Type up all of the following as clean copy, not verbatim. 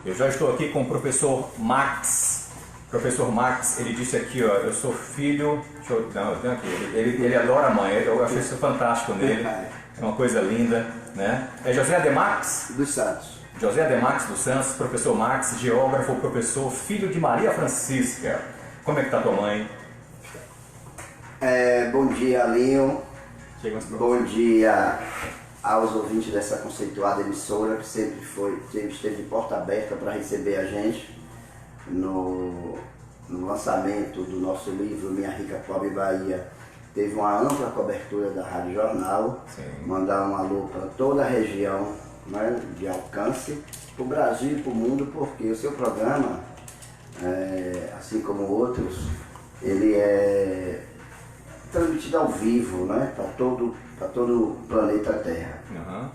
Eu já estou aqui com o professor Max. O professor Max, ele disse aqui, ó, eu sou filho... Deixa eu, não, eu tenho aqui. Ele adora a mãe, eu acho isso fantástico nele. É uma coisa linda, né? É José Ademax dos Santos. José Ademax dos Santos, professor Max, geógrafo, professor, filho de Maria Francisca. Como é que tá tua mãe? Bom dia, Linho. Bom dia aos ouvintes dessa conceituada emissora que sempre esteve de porta aberta para receber a gente no lançamento do nosso livro Minha Rica Pobre Bahia. Teve uma ampla cobertura da Rádio Jornal. Sim. Mandar um alô para toda a região, né, de alcance, para o Brasil e para o mundo, porque o seu programa, assim como outros, ele é transmitido ao vivo, né, para todo o planeta Terra. Uhum.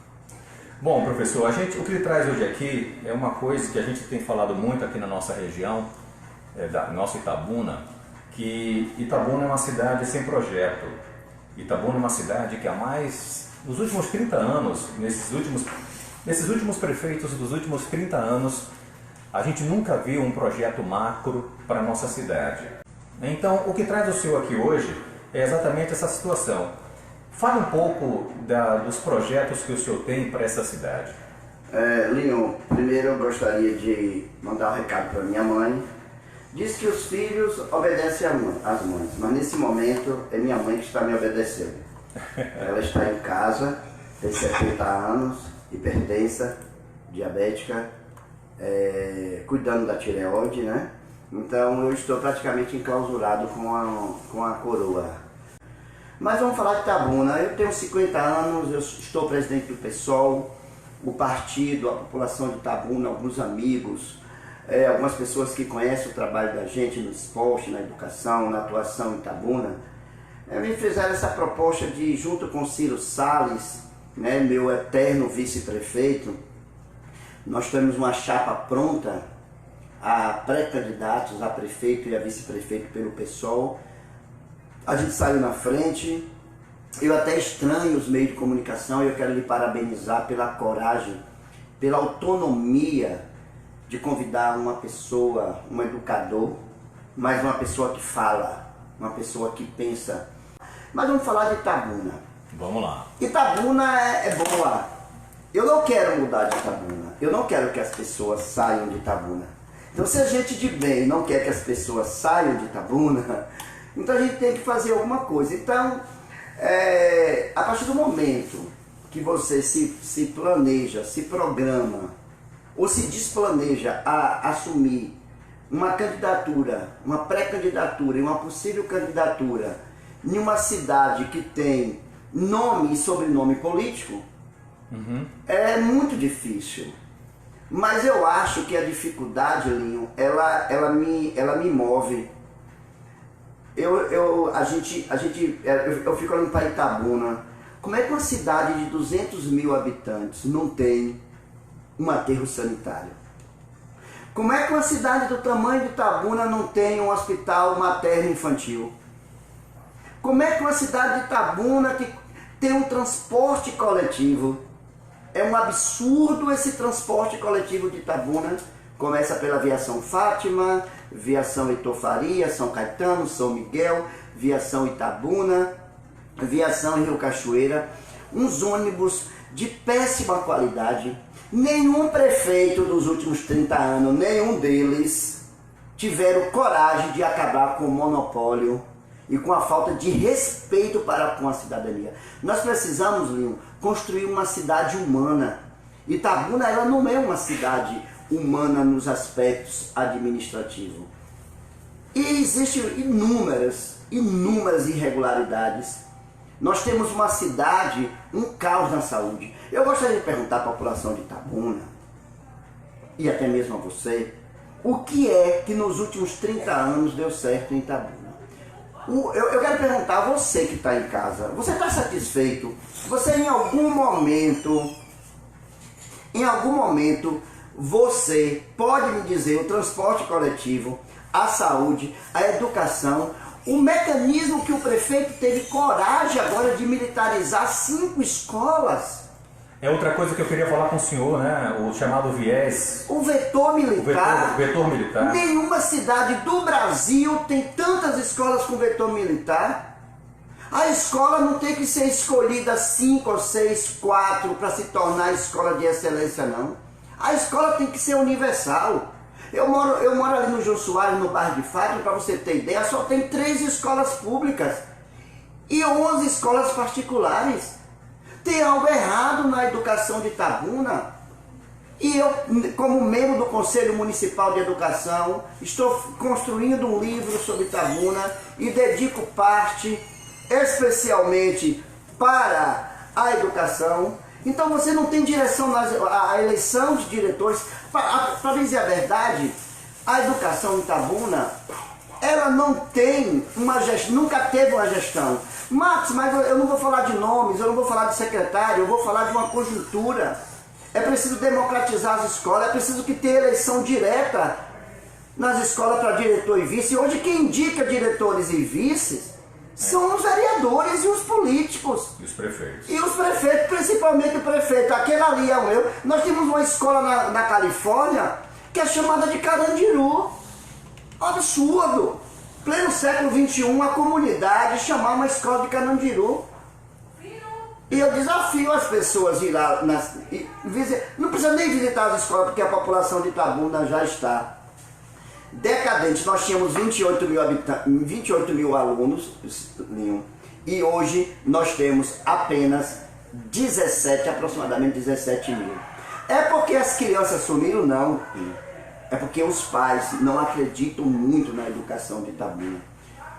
Bom, professor, o que ele traz hoje aqui é uma coisa que a gente tem falado muito aqui na nossa região, da nossa Itabuna, que Itabuna é uma cidade sem projeto. Itabuna é uma cidade que nos últimos 30 anos, nesses últimos prefeitos dos últimos 30 anos, a gente nunca viu um projeto macro para a nossa cidade. Então, o que traz o senhor aqui hoje é exatamente essa situação. Fale um pouco dos projetos que o senhor tem para essa cidade. Linho, primeiro eu gostaria de mandar um recado para minha mãe. Diz que os filhos obedecem às mães, mas nesse momento é minha mãe que está me obedecendo. Ela está em casa, tem 70 anos, hipertensa, diabética, cuidando da tireoide, né? Então eu estou praticamente enclausurado com a coroa. Mas vamos falar de Itabuna. Eu tenho 50 anos, eu estou presidente do PSOL, o partido, a população de Itabuna, alguns amigos, algumas pessoas que conhecem o trabalho da gente no esporte, na educação, na atuação em Itabuna, me fizeram essa proposta de, junto com Ciro Salles, né, meu eterno vice-prefeito, nós temos uma chapa pronta a pré-candidatos a prefeito e a vice-prefeito pelo PSOL. A gente saiu na frente. Eu até estranho os meios de comunicação e eu quero lhe parabenizar pela coragem, pela autonomia de convidar uma pessoa, um educador, mas uma pessoa que fala, uma pessoa que pensa. Mas vamos falar de Itabuna. Vamos lá. Itabuna é boa. Eu não quero mudar de Itabuna. Eu não quero que as pessoas saiam de Itabuna. Então, se a gente de bem não quer que as pessoas saiam de Itabuna, então a gente tem que fazer alguma coisa. Então, a partir do momento que você se planeja, se programa, ou se desplaneja a assumir uma candidatura, uma pré-candidatura e uma possível candidatura em uma cidade que tem nome e sobrenome político, é muito difícil. Mas eu acho que a dificuldade, Linho, ela me move. Eu fico olhando para Itabuna. Como é que uma cidade de 200 mil habitantes não tem um aterro sanitário? Como é que uma cidade do tamanho de Itabuna não tem um hospital materno infantil? Como é que uma cidade de Itabuna que tem um transporte coletivo? É um absurdo esse transporte coletivo de Itabuna. Começa pela Viação Fátima, Viação Heitor Faria, São Caetano, São Miguel, Viação Itabuna, Viação Rio Cachoeira. Uns ônibus de péssima qualidade. Nenhum prefeito dos últimos 30 anos, nenhum deles, tiveram coragem de acabar com o monopólio e com a falta de respeito para com a cidadania. Nós precisamos, Linho, construir uma cidade humana. Itabuna, ela não é uma cidade humana nos aspectos administrativos. E existem inúmeras irregularidades. Nós temos uma cidade, um caos na saúde. Eu gostaria de perguntar à população de Itabuna, e até mesmo a você, o que é que nos últimos 30 anos deu certo em Itabuna? Eu quero perguntar a você que está em casa, você está satisfeito? Você em algum momento, você pode me dizer o transporte coletivo, a saúde, a educação, o mecanismo que o prefeito teve coragem agora de militarizar 5 escolas? É outra coisa que eu queria falar com o senhor, né? O chamado viés. O vetor militar. O vetor militar. Nenhuma cidade do Brasil tem tantas escolas com vetor militar. A escola não tem que ser escolhida 5 ou 6, 4 para se tornar escola de excelência, não. A escola tem que ser universal. Eu moro ali no Jô Soares, no bairro de Fátima, para você ter ideia, só tem 3 escolas públicas e 11 escolas particulares. Tem algo errado na educação de Itabuna. E eu, como membro do Conselho Municipal de Educação, estou construindo um livro sobre Itabuna e dedico parte especialmente para a educação. Então você não tem direção a eleição de diretores. Para dizer a verdade, a educação em Itabuna, ela não tem uma gestão, nunca teve uma gestão. Max, mas eu não vou falar de nomes, eu não vou falar de secretário, eu vou falar de uma conjuntura. É preciso democratizar as escolas, é preciso que tenha eleição direta nas escolas para diretor e vice. Hoje quem indica diretores e vices são os vereadores e os políticos. E os prefeitos. E os prefeitos, principalmente o prefeito. Aquele ali é o meu. Nós temos uma escola na Califórnia que é chamada de Carandiru. Absurdo. Pleno século XXI, a comunidade chamar uma escola de Carandiru. E eu desafio as pessoas a ir lá. Não precisa nem visitar as escolas, porque a população de Itabuna já está decadente. Nós tínhamos 28 mil alunos, e hoje nós temos apenas 17, aproximadamente 17 mil. É porque as crianças sumiram? Não. É porque os pais não acreditam muito na educação de Itabuna.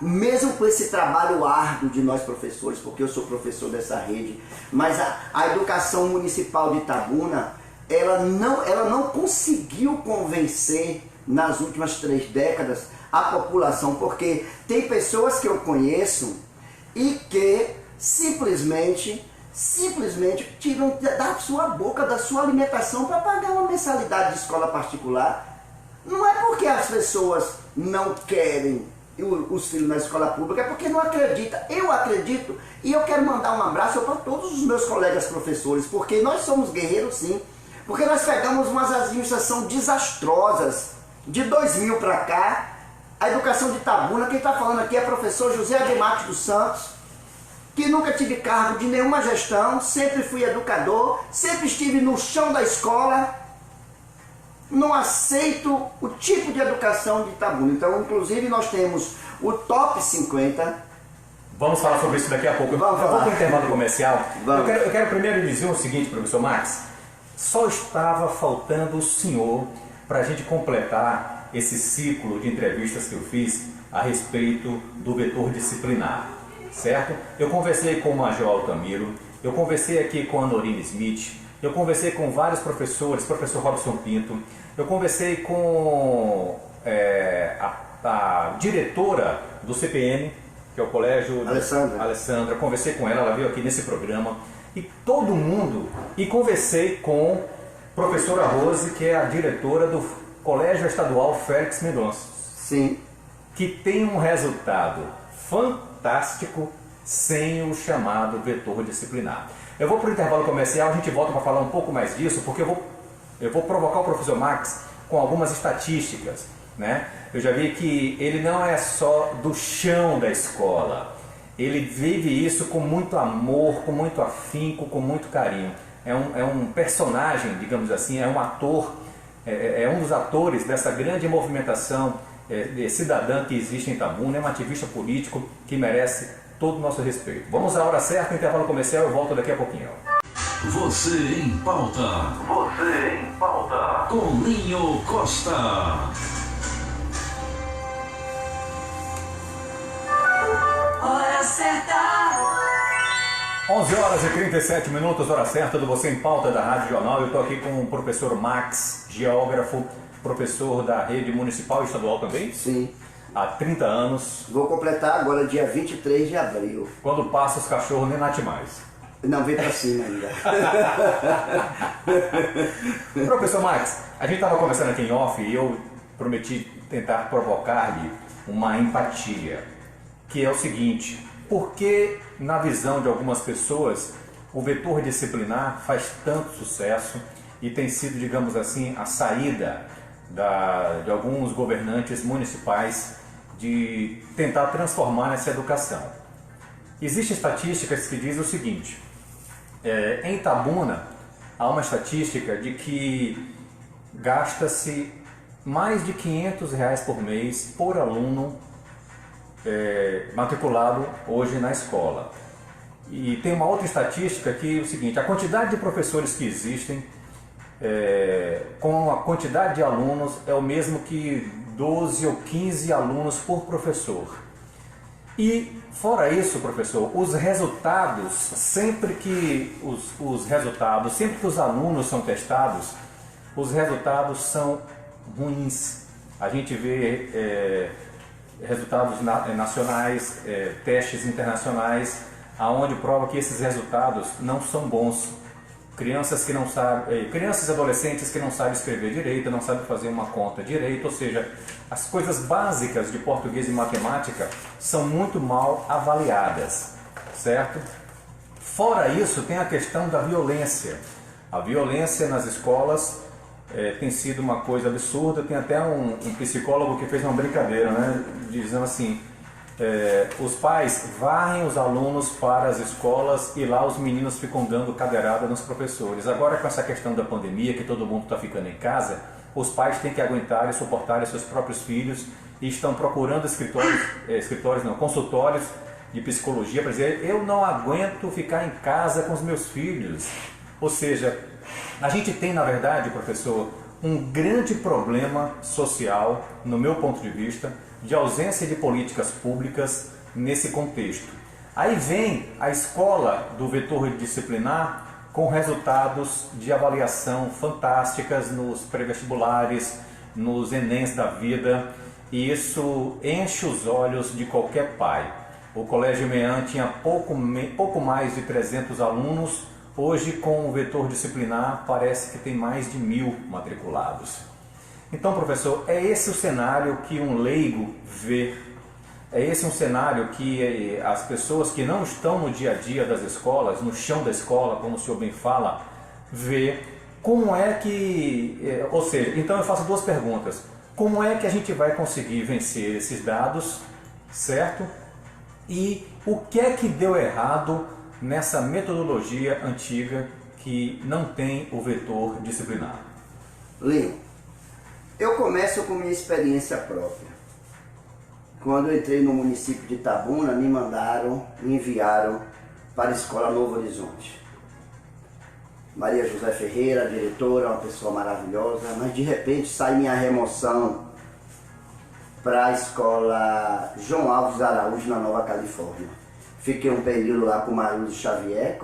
Mesmo com esse trabalho árduo de nós professores, porque eu sou professor dessa rede, mas a educação municipal de Itabuna, ela não conseguiu convencer nas últimas 3 décadas a população, porque tem pessoas que eu conheço e que simplesmente tiram da sua boca, da sua alimentação para pagar uma mensalidade de escola particular. Não é porque as pessoas não querem os filhos na escola pública, é porque não acredita. Eu acredito e eu quero mandar um abraço para todos os meus colegas professores, porque nós somos guerreiros sim, porque nós pegamos umas administrações desastrosas. De 2000 para cá, a educação de Itabuna, quem está falando aqui é o professor José Ademar dos Santos, que nunca tive cargo de nenhuma gestão, sempre fui educador, sempre estive no chão da escola, não aceito o tipo de educação de Itabuna. Então, inclusive, nós temos o top 50. Vamos falar sobre isso daqui a pouco. Vamos falar. Vou para o intervalo comercial. Vamos. Eu quero primeiro dizer o seguinte, professor Max. Só estava faltando o senhor para a gente completar esse ciclo de entrevistas que eu fiz a respeito do vetor disciplinar, certo? Eu conversei com o Major Altamiro, eu conversei aqui com a Norine Smith, eu conversei com vários professores, professor Robson Pinto, eu conversei com a diretora do CPN, que é o Colégio Alessandra, conversei com ela veio aqui nesse programa, e todo mundo, e conversei com a professora Rose, que é a diretora do Colégio Estadual Félix Mendonça. Sim. Que tem um resultado fantástico sem o chamado vetor disciplinar. Eu vou para o intervalo comercial, a gente volta para falar um pouco mais disso, porque eu vou provocar o professor Max com algumas estatísticas, né? Eu já vi que ele não é só do chão da escola, ele vive isso com muito amor, com muito afinco, com muito carinho. É um personagem, digamos assim, é um ator, é um dos atores dessa grande movimentação cidadã que existe em Itabuna, é um ativista político que merece todo o nosso respeito. Vamos à hora certa, intervalo comercial, eu volto daqui a pouquinho. Você em pauta. Você em pauta. Com Linho Costa. Hora certa. 11 horas e 37 minutos, hora certa do Você em Pauta da Rádio Jornal. Eu estou aqui com o professor Max, geógrafo, professor da rede municipal e estadual também? Sim. Há 30 anos. Vou completar agora, dia 23 de abril. Quando passa os cachorros nem late mais. Não, vem pra cima ainda. Professor Max, a gente estava conversando aqui em off e eu prometi tentar provocar-lhe uma empatia, que é o seguinte: por que, na visão de algumas pessoas, o vetor disciplinar faz tanto sucesso e tem sido, digamos assim, a saída de alguns governantes municipais de tentar transformar essa educação. Existem estatísticas que dizem o seguinte, em Itabuna há uma estatística de que gasta-se mais de R$500 por mês por aluno matriculado hoje na escola. E tem uma outra estatística que é o seguinte, a quantidade de professores que existem com a quantidade de alunos é o mesmo que 12 ou 15 alunos por professor. E fora isso, professor, os resultados, sempre que os alunos são testados, os resultados são ruins. A gente vê resultados nacionais, testes internacionais, aonde prova que esses resultados não são bons. Crianças e adolescentes que não sabem escrever direito, não sabem fazer uma conta direito, ou seja, as coisas básicas de português e matemática são muito mal avaliadas, certo? Fora isso, tem a questão da violência. A violência nas escolas tem sido uma coisa absurda. Tem até um psicólogo que fez uma brincadeira, né, dizendo assim, os pais varrem os alunos para as escolas e lá os meninos ficam dando cadeirada nos professores. Agora, com essa questão da pandemia, que todo mundo está ficando em casa, os pais têm que aguentar e suportar seus próprios filhos e estão procurando consultórios de psicologia para dizer, eu não aguento ficar em casa com os meus filhos. Ou seja, a gente tem, na verdade, professor, um grande problema social, no meu ponto de vista, de ausência de políticas públicas nesse contexto. Aí vem a escola do vetor disciplinar com resultados de avaliação fantásticas nos pré-vestibulares, nos Enems da vida, e isso enche os olhos de qualquer pai. O Colégio Mean tinha pouco mais de 300 alunos, hoje com o vetor disciplinar parece que tem mais de 1.000 matriculados. Então, professor, é esse o cenário que um leigo vê, é esse um cenário que as pessoas que não estão no dia a dia das escolas, no chão da escola, como o senhor bem fala, vê como é que, ou seja, então eu faço duas perguntas. Como é que a gente vai conseguir vencer esses dados, certo? E o que é que deu errado nessa metodologia antiga que não tem o vetor disciplinar? Linho, eu começo com minha experiência própria. Quando eu entrei no município de Itabuna, me enviaram para a Escola Novo Horizonte. Maria José Ferreira, a diretora, uma pessoa maravilhosa, mas de repente sai minha remoção para a Escola João Alves Araújo, na Nova Califórnia. Fiquei um período lá com o Marildo Xavier,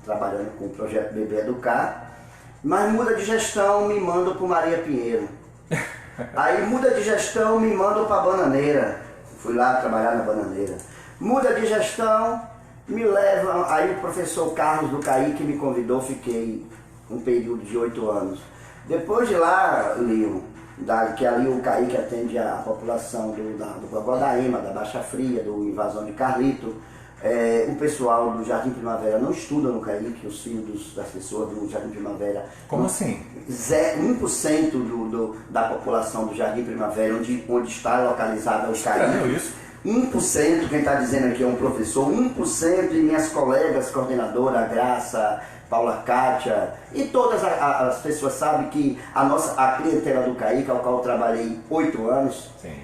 trabalhando com o projeto Bebê Educar, mas muda de gestão, me mandam para Maria Pinheiro. Aí muda de gestão, me mandam para Bananeira. Fui lá trabalhar na Bananeira. Muda de gestão, me levam. Aí o professor Carlos do CAI que me convidou, fiquei um período de 8 anos. Depois de lá, Lio, que ali o CAI que atende a população do Godaíma, da Baixa Fria, do Invasão de Carlito. O pessoal do Jardim Primavera não estuda no CAI, que os filhos das pessoas do Jardim Primavera... Como assim? 1% da população do Jardim Primavera, onde está localizado o CAI. Isso. 1%, quem está dizendo aqui é um professor, 1%, e minhas colegas, coordenadora, a Graça, Paula Kátia, e todas as pessoas sabem que a clientela do CAI, ao qual eu trabalhei 8 anos, sim.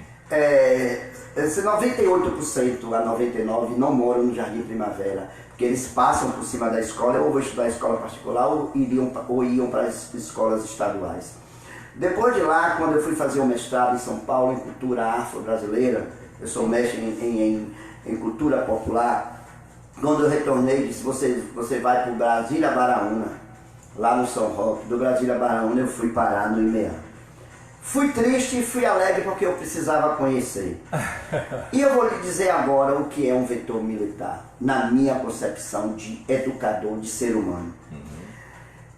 Esse 98% a 99% não moram no Jardim Primavera, porque eles passam por cima da escola, ou vão estudar escola particular, ou iam para as escolas estaduais. Depois de lá, quando eu fui fazer o mestrado em São Paulo, em cultura afro-brasileira, eu sou mestre em cultura popular, quando eu retornei, disse, você vai para o Brasília Baraúna, lá no São Roque. Do Brasília Baraúna eu fui parar no IMEA. Fui triste e fui alegre porque eu precisava conhecer. E eu vou lhe dizer agora o que é um vetor militar, na minha concepção de educador, de ser humano.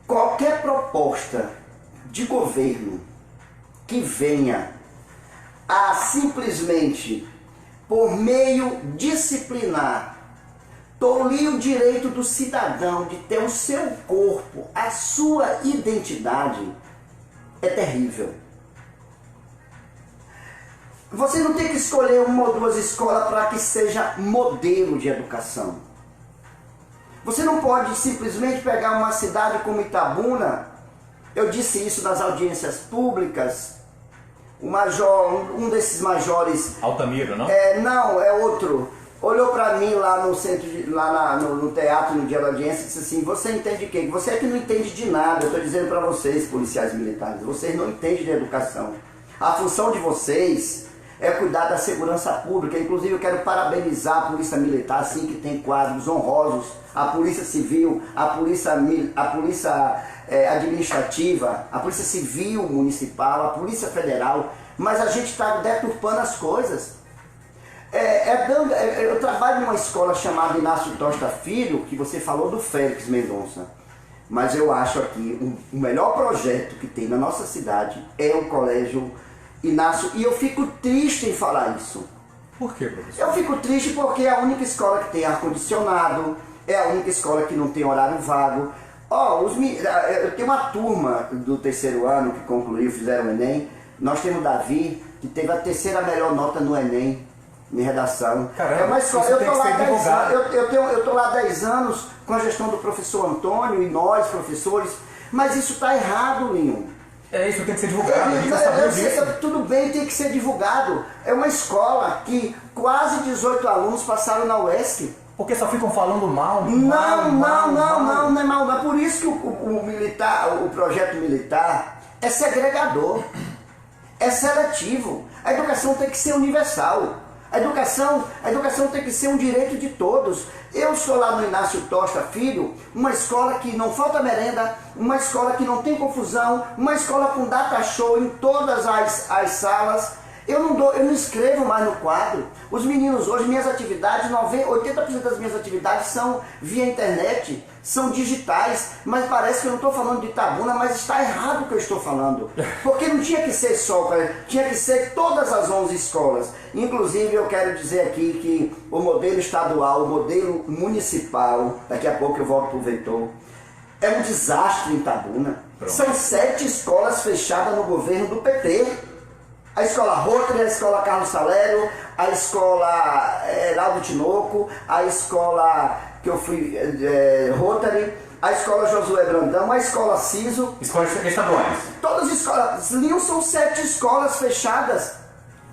Qualquer proposta de governo que venha a simplesmente, por meio disciplinar, tolir o direito do cidadão de ter o seu corpo, a sua identidade, é terrível. Você não tem que escolher uma ou duas escolas para que seja modelo de educação. Você não pode simplesmente pegar uma cidade como Itabuna, eu disse isso nas audiências públicas, um desses majores... Altamiro, não? Não, é outro. Olhou para mim lá no centro, no teatro, no dia da audiência, e disse assim, você entende o quê? Você é que não entende de nada, eu estou dizendo para vocês, policiais militares, vocês não entendem de educação. A função de vocês é cuidar da segurança pública, inclusive eu quero parabenizar a Polícia Militar, assim que tem quadros honrosos, a Polícia Civil, a Polícia Administrativa, a Polícia Civil Municipal, a Polícia Federal, mas a gente está deturpando as coisas. Eu trabalho numa escola chamada Inácio Tosta Filho, que você falou do Félix Mendonça, mas eu acho aqui o melhor projeto que tem na nossa cidade é o Colégio Inácio, e eu fico triste em falar isso. Por quê, professor? Eu fico triste porque é a única escola que tem ar-condicionado, é a única escola que não tem horário vago. Eu tenho uma turma do terceiro ano que concluiu, fizeram o Enem. Nós temos o Davi, que teve a terceira melhor nota no Enem, em redação. Caramba, é uma escola, isso tem que ser divulgado. eu estou lá há 10 anos com a gestão do professor Antônio e nós, professores, mas isso está errado, Linho. Isso tem que ser divulgado, a gente já sabia disso. Tudo bem, tem que ser divulgado. É uma escola que quase 18 alunos passaram na UESC. Porque só ficam falando mal? Não é mal, não. É por isso que o projeto militar é segregador, é seletivo. A educação tem que ser universal. A educação tem que ser um direito de todos. Eu estou lá no Inácio Tosta Filho, uma escola que não falta merenda, uma escola que não tem confusão, uma escola com data show em todas as salas. Eu não escrevo mais no quadro. Os meninos hoje, minhas atividades, 80% das minhas atividades são via internet, são digitais, mas parece que eu não estou falando de Itabuna, mas está errado o que eu estou falando. Porque não tinha que ser só, tinha que ser todas as 11 escolas. Inclusive eu quero dizer aqui que o modelo estadual, o modelo municipal, daqui a pouco eu volto para o Vetor, é um desastre em Itabuna. Pronto. São 7 escolas fechadas no governo do PT. A escola Rotary, a escola Carlos Salério, a escola Heraldo Tinoco, a escola que eu fui Rotary, a escola Josué Brandão, a escola Ciso. Escolas estaduais. Todas as escolas. Linho, são 7 escolas fechadas.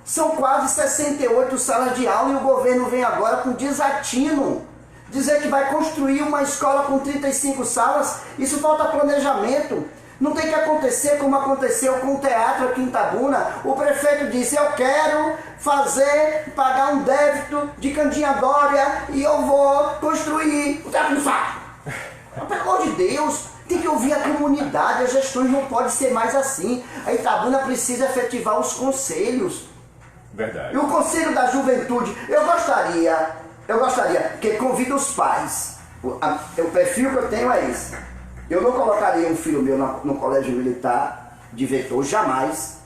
São quase 68 salas de aula e o governo vem agora com desatino. Dizer que vai construir uma escola com 35 salas, isso falta planejamento. Não tem que acontecer como aconteceu com o teatro aqui em Itabuna. O prefeito disse, eu quero pagar um débito de Candinha Dória e eu vou construir o teatro do Sá. Pelo amor de Deus, tem que ouvir a comunidade, as gestões não podem ser mais assim. A Itabuna precisa efetivar os conselhos. Verdade. E o Conselho da Juventude, eu gostaria, que convida os pais. O perfil que eu tenho é esse. Eu não colocaria um filho meu no colégio militar de Vetor, jamais,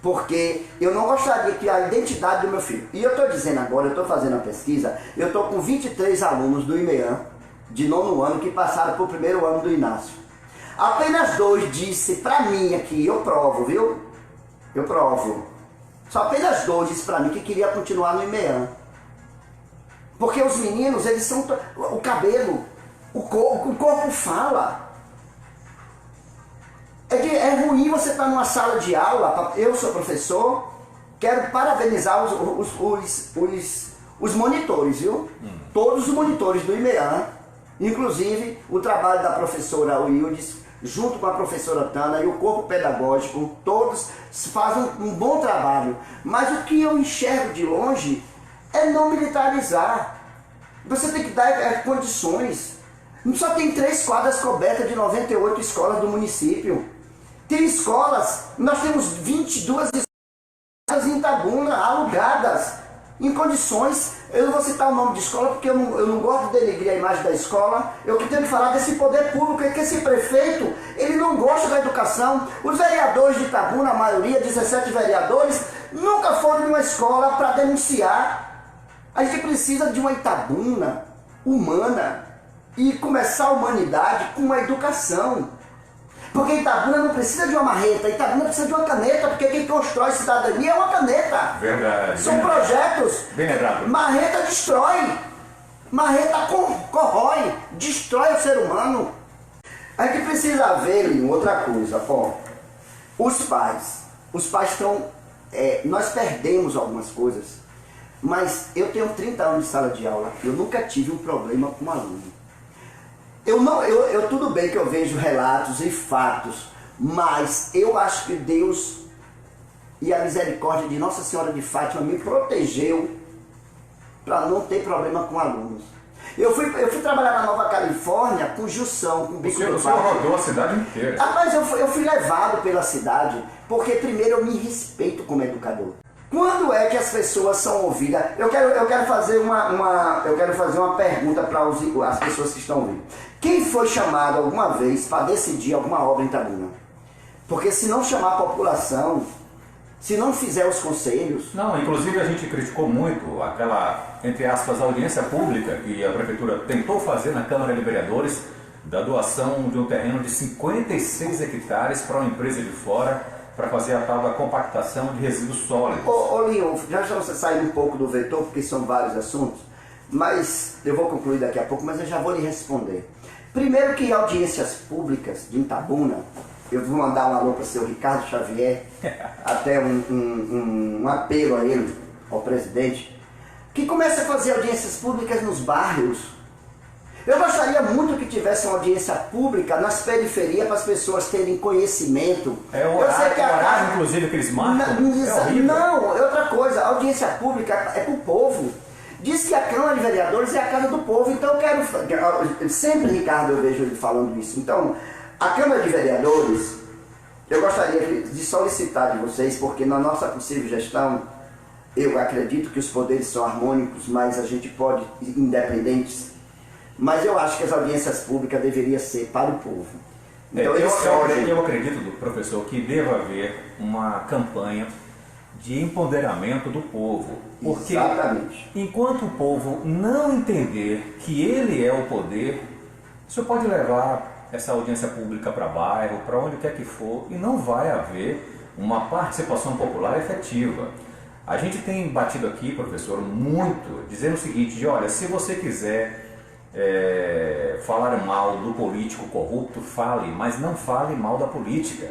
porque eu não gostaria que a identidade do meu filho... E eu estou dizendo agora, eu estou fazendo a pesquisa, eu estou com 23 alunos do IMEAN, de 9º ano, que passaram para o 1º ano do Inácio. Apenas 2 disse para mim aqui, eu provo, viu? Eu provo. Só apenas 2 disse para mim que queria continuar no IMEAN. Porque os meninos, eles são... O cabelo... O corpo fala. É ruim você estar numa sala de aula. Eu sou professor, quero parabenizar os monitores, viu? Todos os monitores do IMEAN, inclusive o trabalho da professora Wildes, junto com a professora Tana e o corpo pedagógico, todos fazem um bom trabalho. Mas o que eu enxergo de longe é não militarizar. Você tem que dar condições. Só tem 3 quadras cobertas de 98 escolas do município. Tem escolas, nós temos 22 escolas em Itabuna, alugadas, em condições. Eu não vou citar o nome de escola porque eu não gosto de denegrir a imagem da escola. Eu tenho que falar desse poder público, é que esse prefeito, ele não gosta da educação. Os vereadores de Itabuna, a maioria, 17 vereadores, nunca foram numa escola para denunciar. A gente precisa de uma Itabuna humana e começar a humanidade com uma educação. Porque Itabuna não precisa de uma marreta, Itabuna precisa de uma caneta, porque quem constrói cidadania é uma caneta. Verdade. São projetos. Bem lembrado. Marreta destrói. Marreta corrói, destrói o ser humano. A gente precisa ver, Linho, outra coisa. Ó, os pais estão... nós perdemos algumas coisas, mas eu tenho 30 anos de sala de aula, eu nunca tive um problema com um aluno. Tudo bem que eu vejo relatos e fatos, mas eu acho que Deus e a misericórdia de Nossa Senhora de Fátima me protegeu para não ter problema com alunos. Eu fui trabalhar na Nova Califórnia com Jussão, com Bico do O senhor rodou a cidade inteira. Rapaz, eu fui levado pela cidade, porque primeiro eu me respeito como educador. Quando é que as pessoas são ouvidas? Eu quero fazer uma pergunta para as pessoas que estão ouvindo. Quem foi chamado alguma vez para decidir alguma obra em Itabuna? Porque se não chamar a população, se não fizer os conselhos... Não, inclusive a gente criticou muito aquela, entre aspas, audiência pública que a prefeitura tentou fazer na Câmara de Vereadores da doação de um terreno de 56 hectares para uma empresa de fora para fazer a tal da compactação de resíduos sólidos. Ô Leon, já você saiu um pouco do vetor, porque são vários assuntos, mas eu vou concluir daqui a pouco, mas eu já vou lhe responder. Primeiro que audiências públicas de Itabuna, eu vou mandar um alô para o seu Ricardo Xavier, até um apelo a ele, ao presidente, que comece a fazer audiências públicas nos bairros. Eu gostaria muito que tivesse uma audiência pública nas periferias para as pessoas terem conhecimento. É o horário, inclusive, que eles marcam. Não, é outra coisa. A audiência pública é para o povo. Diz que a Câmara de Vereadores é a casa do povo, então eu quero... Sempre, Ricardo, eu vejo ele falando isso. Então, a Câmara de Vereadores, eu gostaria de solicitar de vocês, porque na nossa possível gestão, eu acredito que os poderes são harmônicos, mas a gente pode ir independentes. Mas eu acho que as audiências públicas deveriam ser para o povo. Então, eu acredito, professor, que deva haver uma campanha de empoderamento do povo. Porque exatamente. Enquanto o povo não entender que ele é o poder, o senhor pode levar essa audiência pública para bairro, para onde quer que for, e não vai haver uma participação popular efetiva. A gente tem batido aqui, professor, muito, dizendo o seguinte, de, olha, se você quiser falar mal do político corrupto, fale, mas não fale mal da política.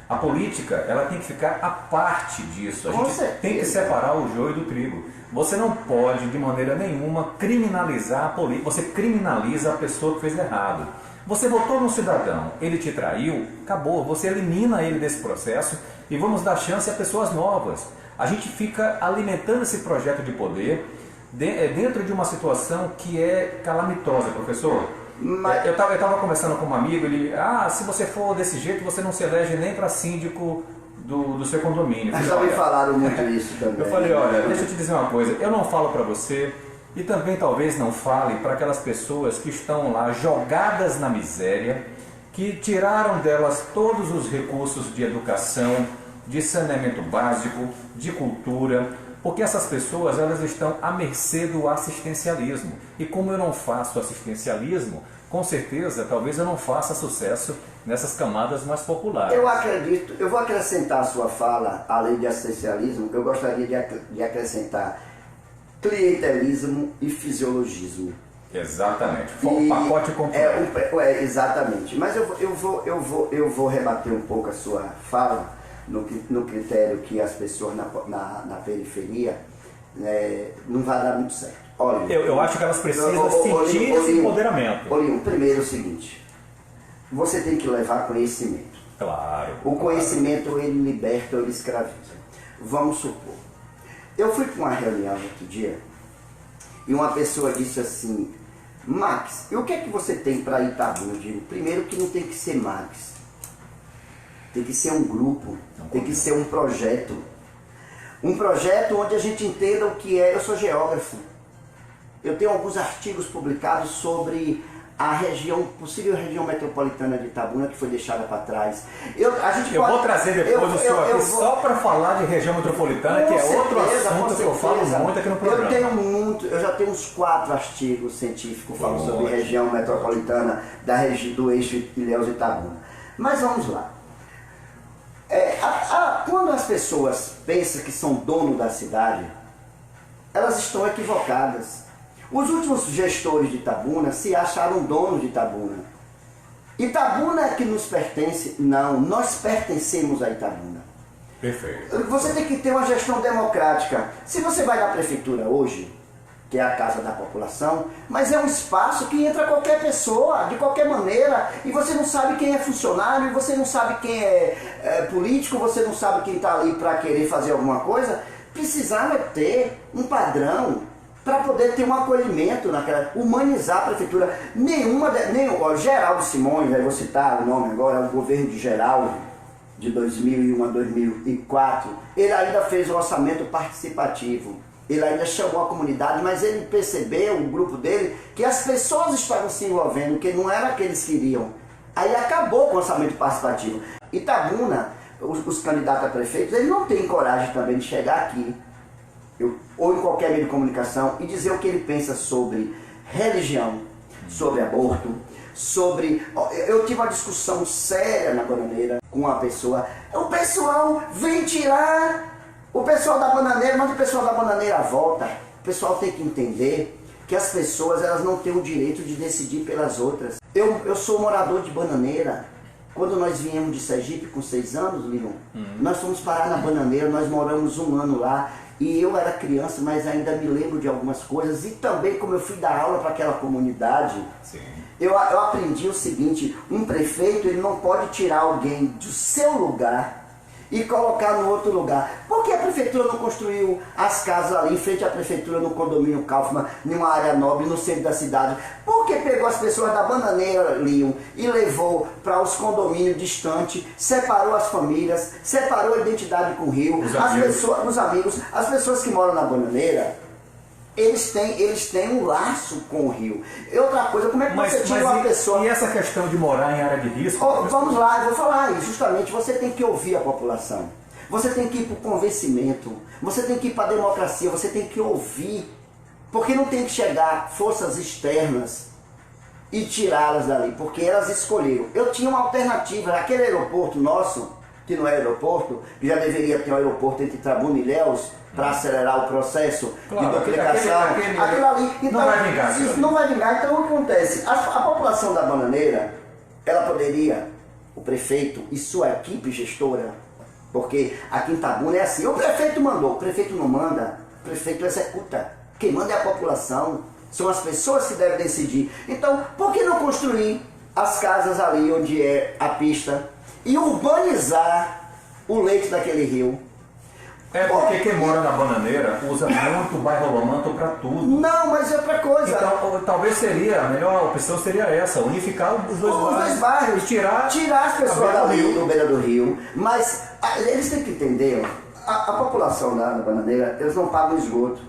A política, ela tem que ficar à parte disso. A gente tem que separar o joio do trigo. Você não pode, de maneira nenhuma, criminalizar a política. Você criminaliza a pessoa que fez errado. Você votou no cidadão, ele te traiu, acabou. Você elimina ele desse processo e vamos dar chance a pessoas novas. A gente fica alimentando esse projeto de poder dentro de uma situação que é calamitosa, professor. Mas... Eu estava conversando com um amigo, ele, se você for desse jeito, você não se elege nem para síndico do seu condomínio. Mas já me falaram muito isso também. Eu falei, olha, deixa eu te dizer uma coisa, eu não falo para você e também talvez não fale para aquelas pessoas que estão lá jogadas na miséria, que tiraram delas todos os recursos de educação, de saneamento básico, de cultura, porque essas pessoas elas estão à mercê do assistencialismo. E como eu não faço assistencialismo, com certeza, talvez eu não faça sucesso nessas camadas mais populares. Eu acredito, eu vou acrescentar a sua fala, além de assistencialismo, eu gostaria de acrescentar clientelismo e fisiologismo. Exatamente, o pacote completo. Exatamente, mas eu vou rebater um pouco a sua fala no critério que as pessoas na periferia não vai dar muito certo. Olha, eu acho que elas precisam sentir esse empoderamento. Olha, primeiro é o seguinte, você tem que levar conhecimento. Claro. O conhecimento ele liberta ou ele escraviza. Vamos supor, eu fui para uma reunião outro dia e uma pessoa disse assim, Max, e o que é que você tem para Itabuna? Eu digo, primeiro que não tem que ser Max, tem que ser um grupo, tem que ser um projeto. Um projeto onde a gente entenda o que é. Eu sou geógrafo. Eu tenho alguns artigos publicados sobre a região, possível região metropolitana de Itabuna, que foi deixada para trás. Eu vou trazer depois o senhor aqui só para falar de região metropolitana, que é outro assunto que eu falo muito aqui no programa. Eu já tenho uns 4 artigos científicos falando sobre região metropolitana do eixo Ilhéus-Itabuna. Mas vamos lá. Quando as pessoas pensam que são dono da cidade, elas estão equivocadas. Os últimos gestores de Itabuna se acharam donos de Itabuna. Itabuna é que nos pertence? Não, nós pertencemos a Itabuna. Perfeito. Você tem que ter uma gestão democrática. Se você vai na prefeitura hoje, que é a casa da população, mas é um espaço que entra qualquer pessoa, de qualquer maneira, e você não sabe quem é funcionário, você não sabe quem é político, você não sabe quem está ali para querer fazer alguma coisa. Precisava ter um padrão para poder ter um acolhimento humanizar a prefeitura. Geraldo Simões, aí vou citar o nome agora, é o governo de Geraldo, de 2001 a 2004, ele ainda fez um orçamento participativo, ele ainda chamou a comunidade, mas ele percebeu, o grupo dele, que as pessoas estavam se envolvendo, que não era o que eles queriam. Aí acabou com o orçamento participativo. Itabuna, os candidatos a prefeitos, eles não têm coragem também de chegar aqui, ou em qualquer meio de comunicação, e dizer o que ele pensa sobre religião, sobre aborto, sobre... Eu tive uma discussão séria na Bananeira com uma pessoa. O pessoal vem tirar o pessoal da Bananeira, mas o pessoal da Bananeira volta. O pessoal tem que entender que as pessoas, elas não têm o direito de decidir pelas outras. Eu sou morador de Bananeira. Quando nós viemos de Sergipe com 6 anos, Lino, nós fomos parar na Bananeira, nós moramos 1 ano lá. E eu era criança, mas ainda me lembro de algumas coisas. E também, como eu fui dar aula para aquela comunidade, eu aprendi o seguinte: um prefeito, ele não pode tirar alguém do seu lugar e colocar no outro lugar. Por que a prefeitura não construiu as casas ali em frente à prefeitura, no condomínio Kaufmann, numa área nobre, no centro da cidade? Por que pegou as pessoas da Bananeira, Leon, e levou para os condomínios distantes, separou as famílias, separou a identidade com o Rio, os amigos, as pessoas que moram na Bananeira, eles têm um laço com o Rio. E outra coisa, como é que você tira uma pessoa... E essa questão de morar em área de risco? Vamos lá, eu vou falar isso. Justamente, você tem que ouvir a população. Você tem que ir para o convencimento. Você tem que ir para a democracia. Você tem que ouvir. Porque não tem que chegar forças externas e tirá-las dali. Porque elas escolheram. Eu tinha uma alternativa. Aquele aeroporto nosso, que não é aeroporto, que já deveria ter um aeroporto entre Itabuna e Ilhéus, para acelerar o processo de duplicação. Aquilo ali, então, não vai vingar. Não vai vingar. Então o que acontece? A população da Bananeira, ela poderia, o prefeito e sua equipe gestora, porque aqui em Itabuna é assim, o prefeito mandou, o prefeito não manda, o prefeito executa. Quem manda é a população, são as pessoas que devem decidir. Então, por que não construir as casas ali onde é a pista e urbanizar o leito daquele rio? É porque quem mora na Bananeira usa muito o bairro Romanto para tudo. Não, mas é outra coisa. Então, talvez seria, a melhor opção seria essa, unificar os dois bairros. Tirar as pessoas dali, do beira do rio. Mas eles têm que entender, a população da Bananeira, eles não pagam esgoto.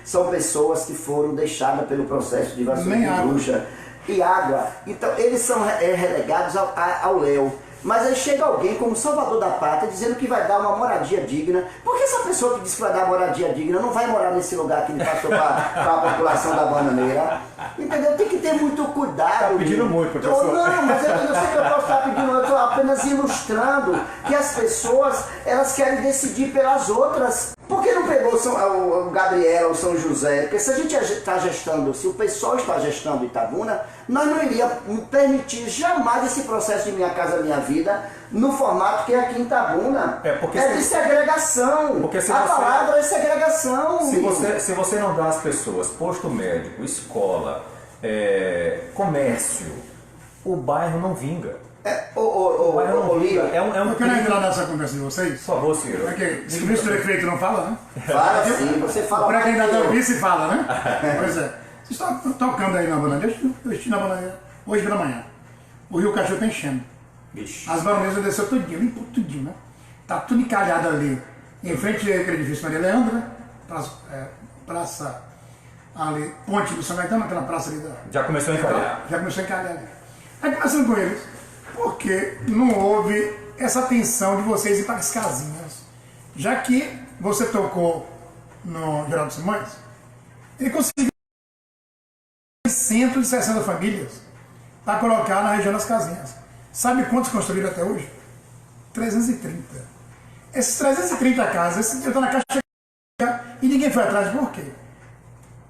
São pessoas que foram deixadas pelo processo de vazio de bruxa e água. Então, eles são relegados ao léu. Mas aí chega alguém como Salvador da Pátria dizendo que vai dar uma moradia digna. Por que essa pessoa que diz que vai dar moradia digna não vai morar nesse lugar que ele passou para a população da Bananeira? Entendeu? Tem que ter muito cuidado. Está pedindo muito, professor. Não, mas eu sei que eu posso estar pedindo, eu estou apenas ilustrando que as pessoas, elas querem decidir pelas outras. Por que não pegou o Gabriel, o São José? Porque se a gente está gestando, se o pessoal está gestando Itabuna, nós não iríamos permitir jamais esse processo de Minha Casa Minha Vida no formato que é aqui em Itabuna. É de segregação. A palavra é segregação. Se você não dá às pessoas posto médico, escola, comércio, o bairro não vinga. Eu quero entrar nessa conversa de vocês. Por favor, senhor. Porque se o vice-prefeito não fala, né? Fala sim, você fala. Para quem ainda não vice, fala, né? Pois é. Vocês estão tocando aí na Bananeira. Eu estive na Bananeira hoje pela manhã. O Rio Cachorro está enchendo. As Bananeiras desceu tudinho, limpou tudinho, né? Tá tudo encalhado ali. Em frente àquele edifício Maria Leandra, Praça ali, Ponte do São Gaetano, aquela praça ali da... Já começou a encalhar. Já começou a encalhar ali. Aí conversando com eles, por que não houve essa atenção de vocês ir para as casinhas? Já que você tocou no Geraldo Simões, ele conseguiu 160 famílias para colocar na região das casinhas. Sabe quantos construíram até hoje? 330. Essas 330 casas, esse dinheiro está na caixa e ninguém foi atrás. Por quê?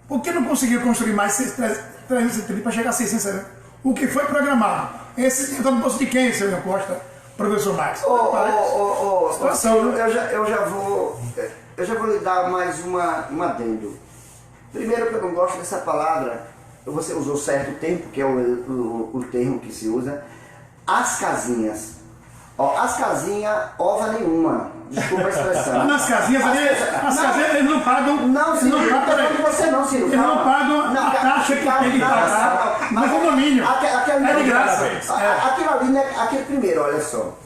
Por que não conseguiu construir mais 330 para chegar a 660? O que foi programado? Esse dinheiro está no bolso de quem, senhor Costa? Professor Max? Situação. Eu já vou lhe dar mais um adendo. Primeiro que eu não gosto dessa palavra, você usou certo termo, que é o termo que se usa, as casinhas. As casinhas, ova nenhuma. Desculpa a expressão. Nas casinhas, eles não pagam. Não, Ciro, não estou falando de você não, Ciro. Eles não pagam a taxa que tem que pagar no condomínio. É de graça. Aquilo ali, né? Aquele primeiro, olha só.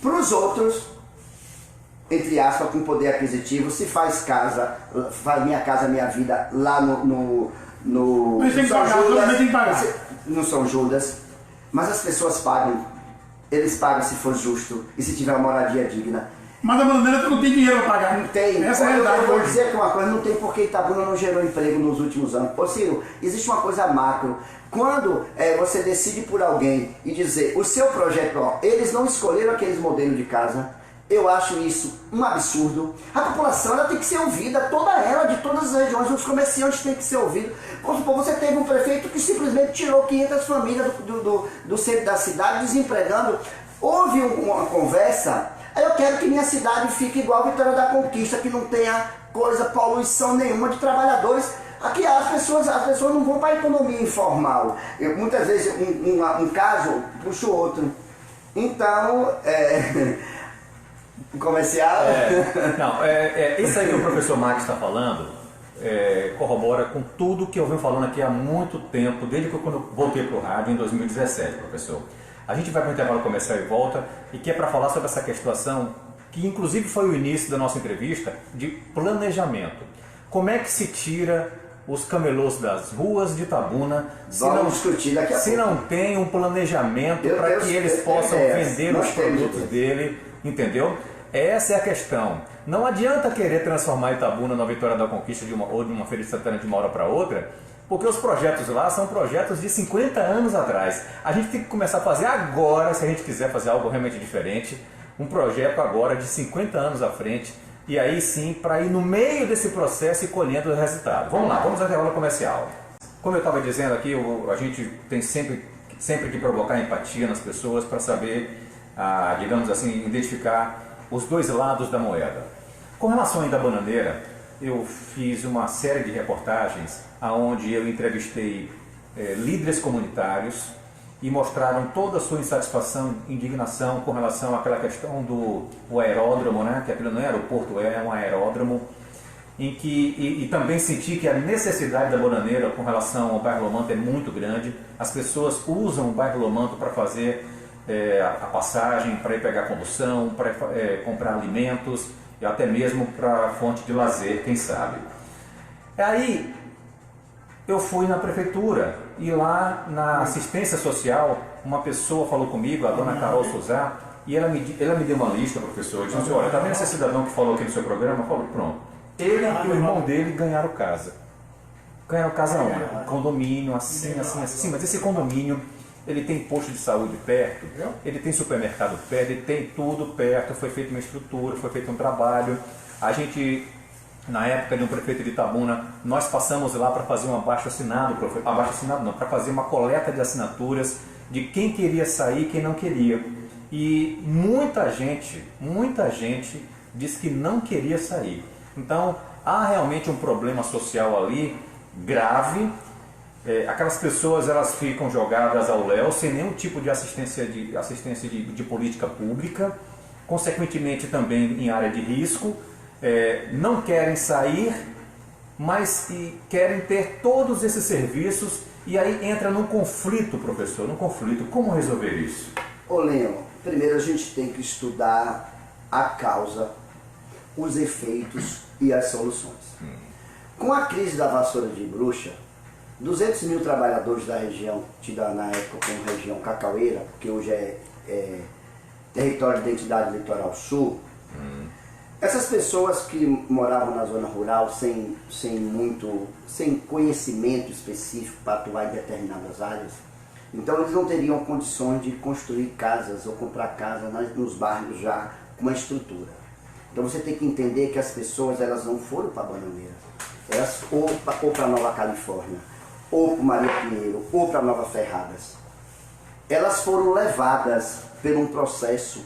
Para os outros, entre aspas, com poder aquisitivo, se faz casa, faz Minha Casa Minha Vida lá no Mas tem que pagar, tem que pagar. No São Judas, mas as pessoas pagam. Eles pagam se for justo e se tiver uma moradia digna. Mas a bananeira não tem dinheiro para pagar. Não tem. Essa é a realidade. Eu vou dizer que uma coisa, não tem porque Itabuna não gerou emprego nos últimos anos. Ô Ciro, existe uma coisa macro. Quando você decide por alguém e dizer o seu projeto, eles não escolheram aqueles modelos de casa, eu acho isso um absurdo. A população ela tem que ser ouvida, toda ela, de todas as regiões, os comerciantes têm que ser ouvidos. Você teve um prefeito que simplesmente tirou 500 famílias do centro da cidade, desempregando. Houve uma conversa, eu quero que minha cidade fique igual a Vitória da Conquista, que não tenha poluição nenhuma de trabalhadores. Aqui as pessoas não vão para a economia informal. Muitas vezes um caso puxa o outro. Então, comercial. Isso aí que o professor Max está falando corrobora com tudo que eu venho falando aqui há muito tempo, desde que eu voltei para o rádio em 2017, professor. A gente vai para o intervalo comercial e volta, e que é para falar sobre essa questão, que inclusive foi o início da nossa entrevista, de planejamento. Como é que se tira os camelôs das ruas de Itabuna se não tem um planejamento para que eles possam vender os produtos dele, entendeu? Essa é a questão. Não adianta querer transformar Itabuna na Vitória da Conquista ou de uma Feira de Santana de uma hora para outra, porque os projetos lá são projetos de 50 anos atrás. A gente tem que começar a fazer agora, se a gente quiser fazer algo realmente diferente, um projeto agora de 50 anos à frente, e aí sim, para ir no meio desse processo e colhendo o resultado. Vamos lá, vamos até a aula comercial. Como eu estava dizendo aqui, a gente tem sempre que provocar empatia nas pessoas para saber, digamos assim, identificar os dois lados da moeda. Com relação ainda à bananeira, eu fiz uma série de reportagens onde eu entrevistei líderes comunitários e mostraram toda a sua insatisfação, indignação com relação àquela questão do aeródromo, né? Que aquilo não é aeroporto, é um aeródromo, e também senti que a necessidade da bananeira com relação ao bairro Lomanto é muito grande. As pessoas usam o bairro Lomanto para fazer a passagem, para ir pegar condução, para comprar alimentos e até mesmo para fonte de lazer, quem sabe. Aí eu fui na prefeitura e lá na assistência social uma pessoa falou comigo, a dona Carol Souza, e ela me deu uma lista, professor, disse assim, olha, está vendo esse cidadão que falou aqui no seu programa? Falou, pronto. Ele e o irmão dele ganharam casa. Ganharam casa onde? Condomínio, assim, mas esse condomínio, ele tem posto de saúde perto, ele tem supermercado perto, ele tem tudo perto, foi feita uma estrutura, foi feito um trabalho. A gente, na época de um prefeito de Itabuna, nós passamos lá para fazer um abaixo-assinado, para fazer uma coleta de assinaturas de quem queria sair e quem não queria. E muita gente disse que não queria sair. Então, há realmente um problema social ali, grave. Aquelas pessoas elas ficam jogadas ao léu sem nenhum tipo de assistência de política pública, consequentemente também em área de risco, não querem sair, mas querem ter todos esses serviços, e aí entra num conflito, professor, Como resolver isso? Ô Leon, primeiro a gente tem que estudar a causa, os efeitos e as soluções. Com a crise da vassoura de bruxa, 200 mil trabalhadores da região, tida na época como região cacaueira, que hoje é território de identidade litoral sul, essas pessoas que moravam na zona rural sem conhecimento específico para atuar em determinadas áreas, então eles não teriam condições de construir casas ou comprar casa nos bairros já com uma estrutura. Então você tem que entender que as pessoas elas não foram para Bananeira, elas ou para Nova Califórnia, ou para Maria Pinheiro, ou para Nova Ferradas. Elas foram levadas por um processo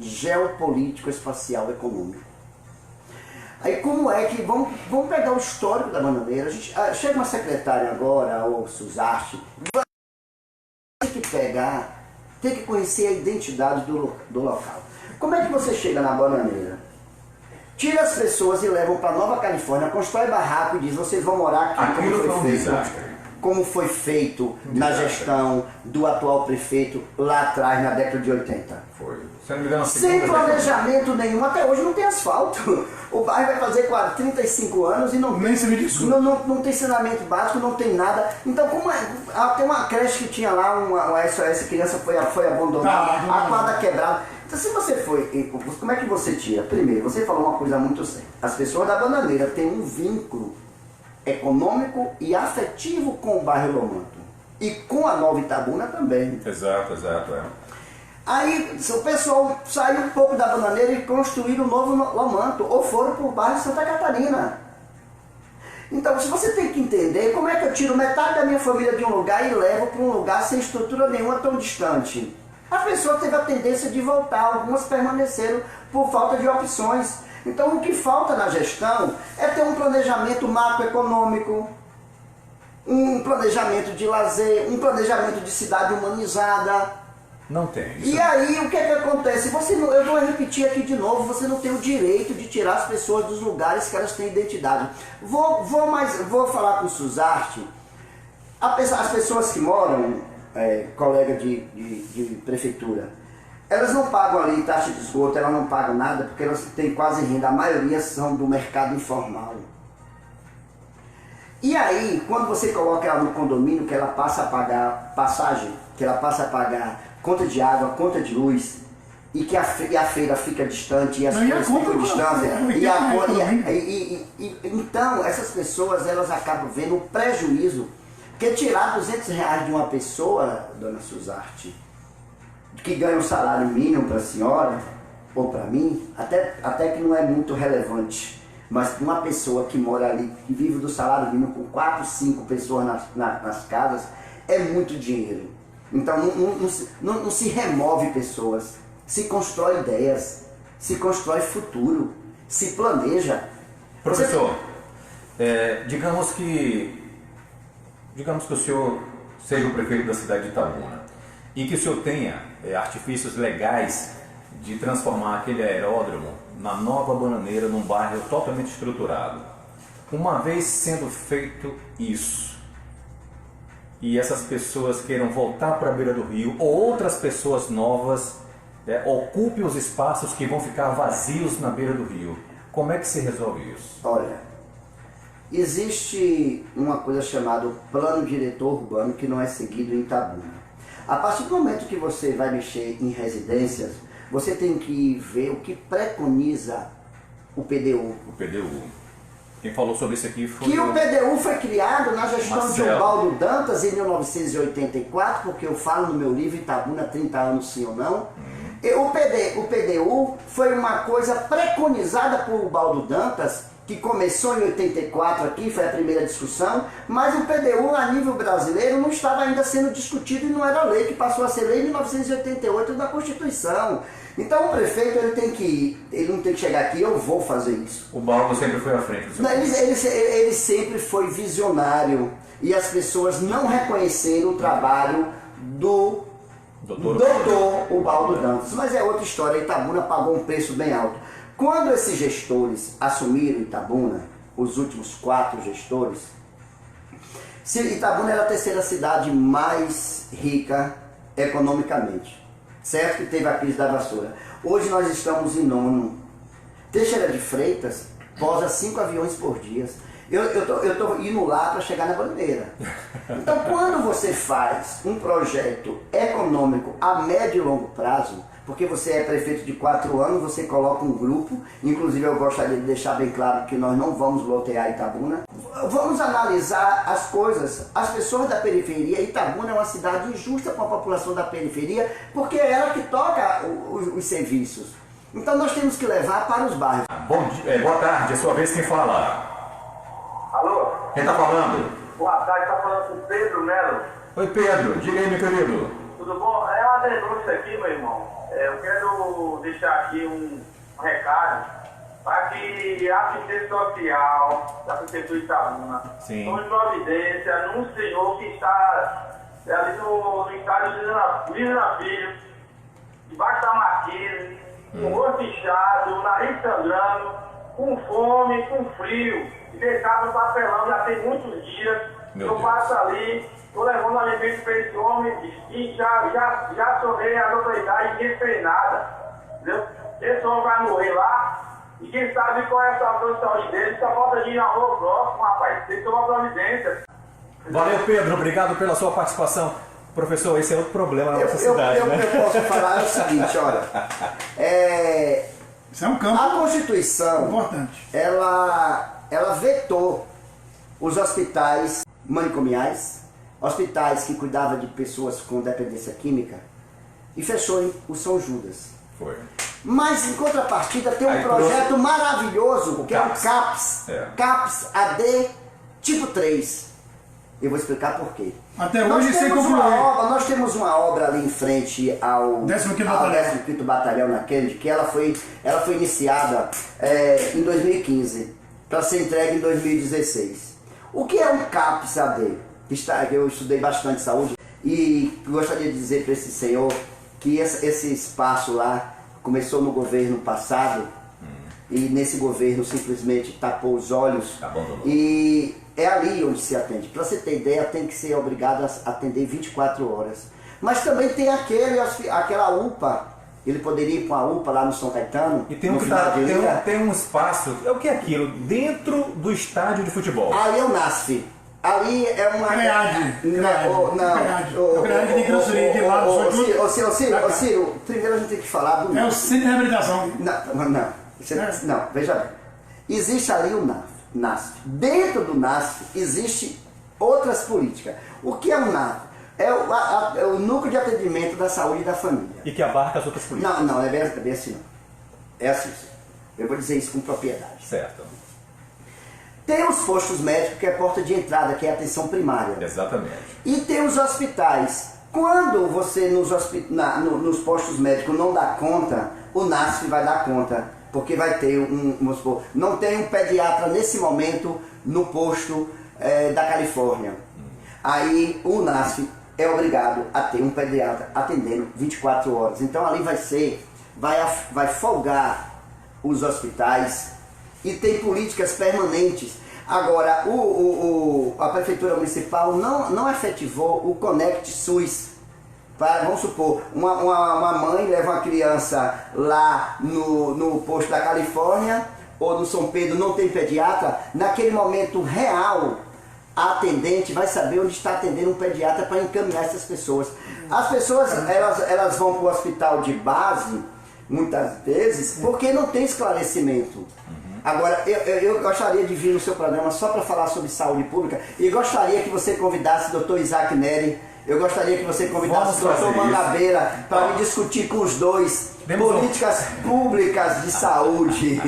geopolítico, espacial, econômico. Aí como é que, vamos pegar o histórico da Bananeira, chega uma secretária agora, ou Suzarte, tem que pegar, tem que conhecer a identidade do local. Como é que você chega na Bananeira? Tira as pessoas e levam para Nova Califórnia, constrói barraco e diz, vocês vão morar aqui como foi feito na gestão do atual prefeito lá atrás, na década de 80. Foi. Se não me engano, sem planejamento nenhum, até hoje não tem asfalto. O bairro vai fazer 35 anos e não tem saneamento básico, não tem nada. Então, como tem uma creche que tinha lá, uma SOS criança foi abandonada, a quadra quebrada. Então, se você como é que você tira? Primeiro, você falou uma coisa muito séria. As pessoas da Bananeira têm um vínculo econômico e afetivo com o bairro Lomanto. E com a Nova Itabuna também. Exato. Aí o pessoal saiu um pouco da Bananeira e construíram um novo Lomanto, ou foram para o bairro Santa Catarina. Então, se você tem que entender como é que eu tiro metade da minha família de um lugar e levo para um lugar sem estrutura nenhuma tão distante. A pessoa teve a tendência de voltar, algumas permaneceram por falta de opções. Então o que falta na gestão é ter um planejamento macroeconômico, um planejamento de lazer, um planejamento de cidade humanizada. Não tem. E aí o que é que acontece? Eu vou repetir aqui de novo, você não tem o direito de tirar as pessoas dos lugares que elas têm identidade. Vou falar com o Suzarte, as pessoas que moram, colega de prefeitura, elas não pagam ali taxa de esgoto, elas não pagam nada porque elas têm quase renda, a maioria são do mercado informal. E aí, quando você coloca ela no condomínio, que ela passa a pagar passagem, que ela passa a pagar conta de água, conta de luz, e que a feira fica distante, e as coisas ficam distantes, então essas pessoas elas acabam vendo um prejuízo, porque tirar R$200 de uma pessoa, dona Suzarte, que ganha um salário mínimo para a senhora, ou para mim, até que não é muito relevante, mas uma pessoa que mora ali, que vive do salário mínimo com 4, 5 pessoas nas casas, é muito dinheiro. Então não se remove pessoas, se constrói ideias, se constrói futuro, se planeja. Professor, digamos que o senhor seja o prefeito da cidade de Itabuna e que o senhor tenha artifícios legais de transformar aquele aeródromo na Nova Bananeira, num bairro totalmente estruturado. Uma vez sendo feito isso, e essas pessoas queiram voltar para a beira do rio, ou outras pessoas novas ocupem os espaços que vão ficar vazios na beira do rio, como é que se resolve isso? Olha, existe uma coisa chamada plano diretor urbano que não é seguido em Itabuna. A partir do momento que você vai mexer em residências, você tem que ver o que preconiza o PDU. O PDU. Quem falou sobre isso aqui foi... Que o PDU foi criado na gestão Marcelo. de Ubaldo Dantas em 1984, porque eu falo no meu livro Itabuna 30 anos sim ou não. O PDU foi uma coisa preconizada por Ubaldo Dantas, que começou em 84 aqui, foi a primeira discussão, mas o PDU a nível brasileiro não estava ainda sendo discutido e não era lei, que passou a ser lei em 1988 da Constituição. Então o prefeito ele não tem que chegar aqui, eu vou fazer isso. O Baldo sempre foi à frente do seu ele sempre foi visionário e as pessoas não reconheceram o trabalho do doutor Ubaldo Dantas. Mas é outra história, Itabuna pagou um preço bem alto. Quando esses gestores assumiram Itabuna, os últimos 4 gestores, Itabuna era a terceira cidade mais rica economicamente, certo que teve a crise da vassoura. Hoje nós estamos em 9º. Teixeira de Freitas posa 5 aviões por dia. Eu tô indo lá para chegar na bananeira. Então, quando você faz um projeto econômico a médio e longo prazo, porque você é prefeito de 4 anos, você coloca um grupo, inclusive eu gostaria de deixar bem claro que nós não vamos lotear Itabuna. Vamos analisar as coisas. As pessoas da periferia, Itabuna é uma cidade injusta com a população da periferia, porque é ela que toca os serviços. Então nós temos que levar para os bairros. Bom dia, boa tarde, é sua vez quem fala. Alô? Quem está falando? Boa tarde, está falando com o Pedro Melo. Oi Pedro, diga aí meu querido. Tudo bom? É uma denúncia aqui, meu irmão. Eu quero deixar aqui um recado para que a assistência social da Prefeitura de Itabuna tome providência num senhor que está ali no estádio Lina Filho, debaixo da marquise, com o rosto inchado, o nariz sangrando, com fome, com frio, e deitado no papelão já tem muitos dias. Eu passo ali, estou levando alimento para esse homem e já somei as autoridades e ninguém fez nada. Entendeu? Esse homem vai morrer lá e quem sabe qual é a situação de saúde dele, só falta de ir na rua próximo, rapaz. Tem que tomar providência. Valeu Pedro, obrigado pela sua participação. Professor, esse é outro problema na nossa cidade, né? Eu posso falar o seguinte, olha. Isso é um campo a Constituição, importante. Ela vetou os hospitais manicomiais, hospitais que cuidavam de pessoas com dependência química, e fechou o São Judas. Foi. Mas, em contrapartida, tem um Aí, projeto maravilhoso, que CAPS. é o CAPS. CAPS AD tipo 3. Eu vou explicar por quê. Até hoje sem concluir. Nós temos uma obra ali em frente ao 15º Batalhão na Kennedy, que ela foi iniciada em 2015, para ser entregue em 2016. O que é um CAPS AD? Eu estudei bastante saúde e gostaria de dizer para esse senhor que esse espaço lá começou no governo passado e nesse governo simplesmente tapou os olhos e é ali onde se atende. Para você ter ideia, tem que ser obrigado a atender 24 horas. Mas também tem aquela UPA, ele poderia ir para uma UPA lá no São Caetano. E tem um espaço, o que é aquilo? Dentro do estádio de futebol. Ali é o NASF. Ali é uma... CREAD de transferir de lá do Ciro, primeiro a gente tem que falar do... É o centro de reabilitação. Não, veja bem. Existe ali o NASF. Dentro do NASF existe outras políticas. O que é o NASF? É o núcleo de atendimento da saúde e da família. E que abarca as outras políticas. Não, é bem assim não. É assim. Eu vou dizer isso com propriedade. Certo. Tem os postos médicos, que é a porta de entrada, que é a atenção primária. Exatamente. E tem os hospitais. Quando você nos postos médicos não dá conta, o NASF vai dar conta. Porque vai ter vamos supor, não tem um pediatra nesse momento no posto da Califórnia. Aí o NASF é obrigado a ter um pediatra atendendo 24 horas. Então ali vai folgar os hospitais e tem políticas permanentes. Agora, a Prefeitura Municipal não efetivou o Conect SUS. Vamos supor, uma mãe leva uma criança lá no posto da Califórnia ou no São Pedro, não tem pediatra, naquele momento real, a atendente vai saber onde está atendendo um pediatra para encaminhar essas pessoas. As pessoas, elas vão para o hospital de base, muitas vezes, porque não tem esclarecimento. Agora, eu gostaria de vir no seu programa só para falar sobre saúde pública e gostaria que você convidasse o Dr. Isaac Neri. Eu gostaria que você convidasse o Dr. Mangabeira para me discutir com os dois políticas públicas de saúde.